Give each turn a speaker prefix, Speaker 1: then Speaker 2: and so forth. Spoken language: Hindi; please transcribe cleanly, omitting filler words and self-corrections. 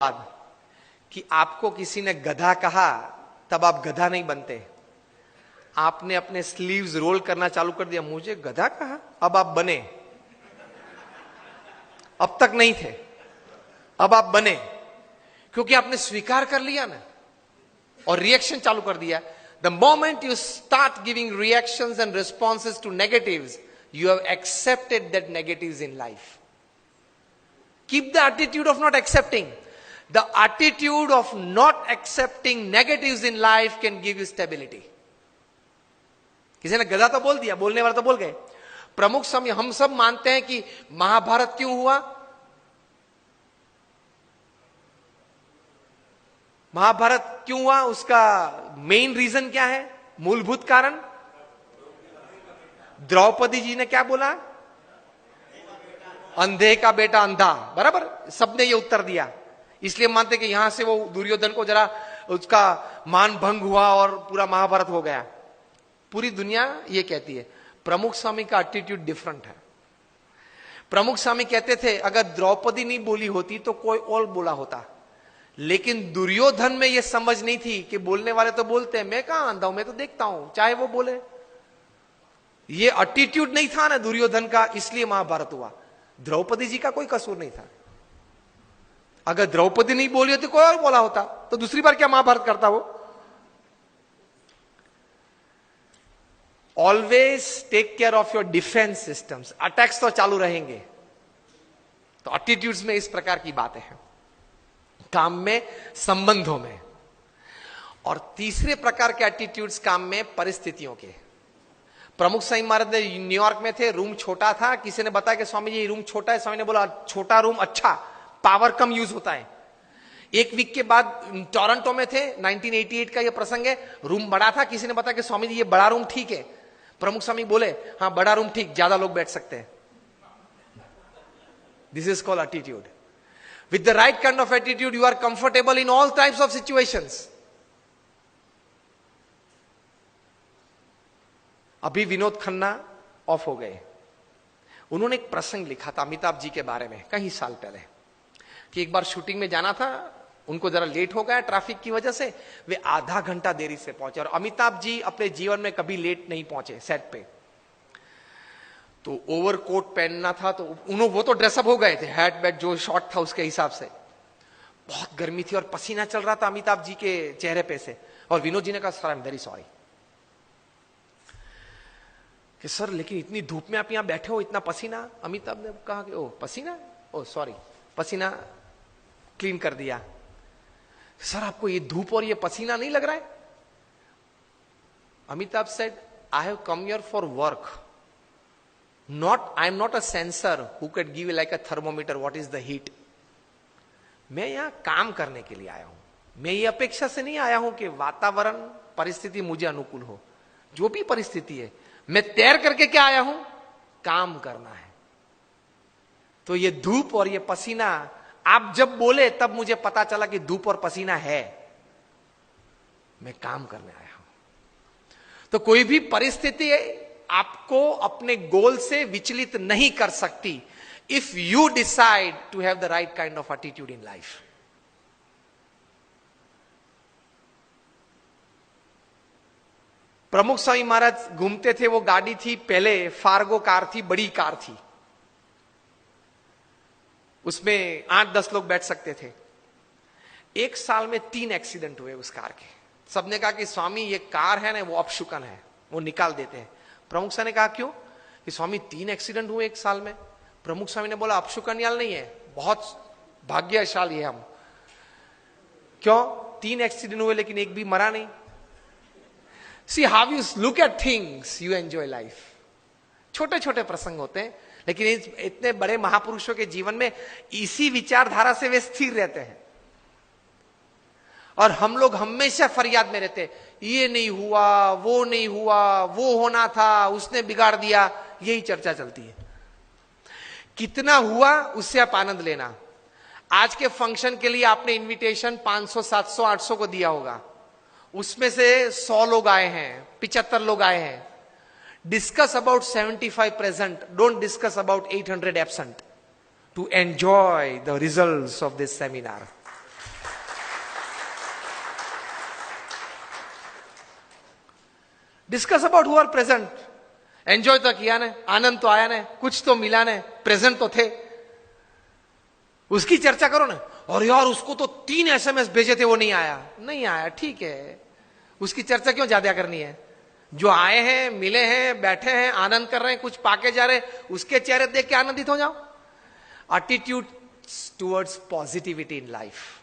Speaker 1: बाद कि आपको किसी ने गधा कहा तब आप गधा नहीं बनते। आपने अपने स्लीव्स रोल करना चालू कर दिया, मुझे गधा कहा, अब आप बने। अब तक नहीं थे, अब आप बने, क्योंकि आपने स्वीकार कर लिया ना और रिएक्शन चालू कर दिया। The moment you start giving reactions and responses to negatives, you have accepted that negatives in life. Keep the attitude of not accepting. The attitude of not accepting negatives in life can give you stability. किसी ने गधा तो बोल दिया, बोलने वाला तो बोल गए। प्रमुख समय हम सब मानते हैं कि महाभारत क्यों हुआ? महाभारत क्यों हुआ? उसका मेन रीजन क्या है? मूलभूत कारण द्रौपदी जी ने क्या बोला? अंधे का बेटा अंधा। बराबर, सबने ये उत्तर दिया। इसलिए मानते कि यहां से वो दुर्योधन को जरा उसका मान भंग हुआ और पूरा महाभारत हो गया। पूरी दुनिया ये कहती है। प्रमुख स्वामी का एटीट्यूड डिफरेंट है। प्रमुख स्वामी कहते थे अगर द्रौपदी नहीं बोली होती तो कोई और बोला होता, लेकिन दुर्योधन में यह समझ नहीं थी कि बोलने वाले तो बोलते हैं, मैं कहां अंधा हूं, मैं तो देखता हूं, चाहे वो बोले। ये एटीट्यूड नहीं था ना दुर्योधन का, इसलिए महाभारत हुआ। द्रौपदी जी का कोई कसूर नहीं था। अगर द्रौपदी नहीं बोली होती कोई और बोला होता तो दूसरी बार क्या महाभारत करता वो? Always take care of your defence systems. Attacks तो चालू रहेंगे। तो एटीट्यूड्स में इस प्रकार की बातें हैं, काम में, संबंधों में। और तीसरे प्रकार के एटीट्यूड्स काम में, परिस्थितियों के। प्रमुख स्वामी महाराज ने न्यूयॉर्क में थे, रूम छोटा था। किसी ने बताया कि स्वामी जी रूम छोटा है। स्वामी ने बोला छोटा रूम अच्छा, पावर कम यूज होता है। एक वीक के बाद टोरंटो में थे, 1988 का ये प्रसंग है। रूम बड़ा था। किसी ने बताया कि स्वामी जी ये बड़ा रूम ठीक है। प्रमुख स्वामी बोले हाँ बड़ा रूम ठीक, ज्यादा लोग बैठ सकते हैं। This is called attitude. With the right kind of attitude you are comfortable in all types of situations. अभी विनोद खन्ना ऑफ हो गए। उन्होंने एक प्रसंग लिखा था अमिताभ जी के बारे में कई साल पहले, कि एक बार शूटिंग में जाना था, उनको जरा लेट हो गया ट्रैफिक की वजह से, वे आधा घंटा देरी से पहुंचे। और अमिताभ जी अपने जीवन में कभी लेट नहीं पहुंचे सेट पे। तो ओवरकोट पहनना था, तो वो तो ड्रेसअप हो गए थे, हैट बैट जो शॉर्ट था उसके हिसाब से। बहुत गर्मी थी और पसीना चल रहा था अमिताभ जी के चेहरे पे से। और विनोद जी ने कहा sir I am very sorry कि सर लेकिन इतनी धूप में आप यहां बैठे हो, इतना पसीना। अमिताभ ने कहा कि ओ पसीना, ओ सॉरी, पसीना क्लीन कर दिया। सर आपको ये धूप और ये पसीना नहीं लग रहा है? Amitabh said I have come here for work, not I am not a sensor who can give like a thermometer what is the heat. मैं यहां काम करने के लिए आया हूं। मैं ये अपेक्षा से नहीं आया हूं कि वातावरण परिस्थिति मुझे अनुकूल हो। जो भी परिस्थिति है, मैं तैर करके क्या आया हूं? काम करना है। तो ये धूप और ये पसीना, आप जब बोले तब मुझे पता चला कि धूप और पसीना है, मैं काम करने आया हूं। तो कोई भी परिस्थिति आपको अपने गोल से विचलित नहीं कर सकती, if you decide to have the right kind of attitude in life. Pramukh Swami महाराज घूमते थे, वो गाड़ी थी पहले फार्गो कार थी, बड़ी कार थी, उसमें 8-10 लोग बैठ सकते थे। एक साल में 3 एक्सीडेंट हुए उस कार के। सबने कहा कि स्वामी ये कार है ना वो अपशुकन है, वो निकाल देते हैं। प्रमुख स्वामी ने कहा क्यों? कि स्वामी 3 एक्सीडेंट हुए एक साल में। प्रमुख स्वामी ने बोला अपशुकन याल नहीं है, बहुत भाग्यशाली है हम। क्यों? 3 एक्सीडेंट हुए लेकिन एक भी मरा नहीं। See how you look at things, you enjoy life. छोटे छोटे प्रसंग होते हैं, लेकिन इतने बड़े महापुरुषों के जीवन में इसी विचारधारा से वे स्थिर रहते हैं। और हम लोग हमेशा फरियाद में रहते, ये नहीं हुआ, वो नहीं हुआ, वो होना था, उसने बिगाड़ दिया, यही चर्चा चलती है। कितना हुआ उससे आप आनंद लेना। आज के फंक्शन के लिए आपने इनविटेशन 500, 700, 800 को दिया होगा, उसमें से 100 लोग आए हैं, 75 लोग आए हैं। Discuss about 75 present, don't discuss about 800 absent to enjoy the results of this seminar. Discuss about who are present. Enjoy तो किया ने, आनंद तो आया ने, कुछ तो मिला ने, प्रेजेंट तो थे. उसकी चर्चा करो ना. और यार उसको तो 3 SMS भेजे थे, वो नहीं आया. नहीं आया, ठीक है. उसकी चर्चा क्यों ज्यादा करनी है? जो आए हैं, मिले हैं, बैठे हैं, आनंद कर रहे हैं, कुछ पाके जा रहे हैं, उसके चेहरे देख के आनंदित हो जाओ. Attitude towards positivity in life.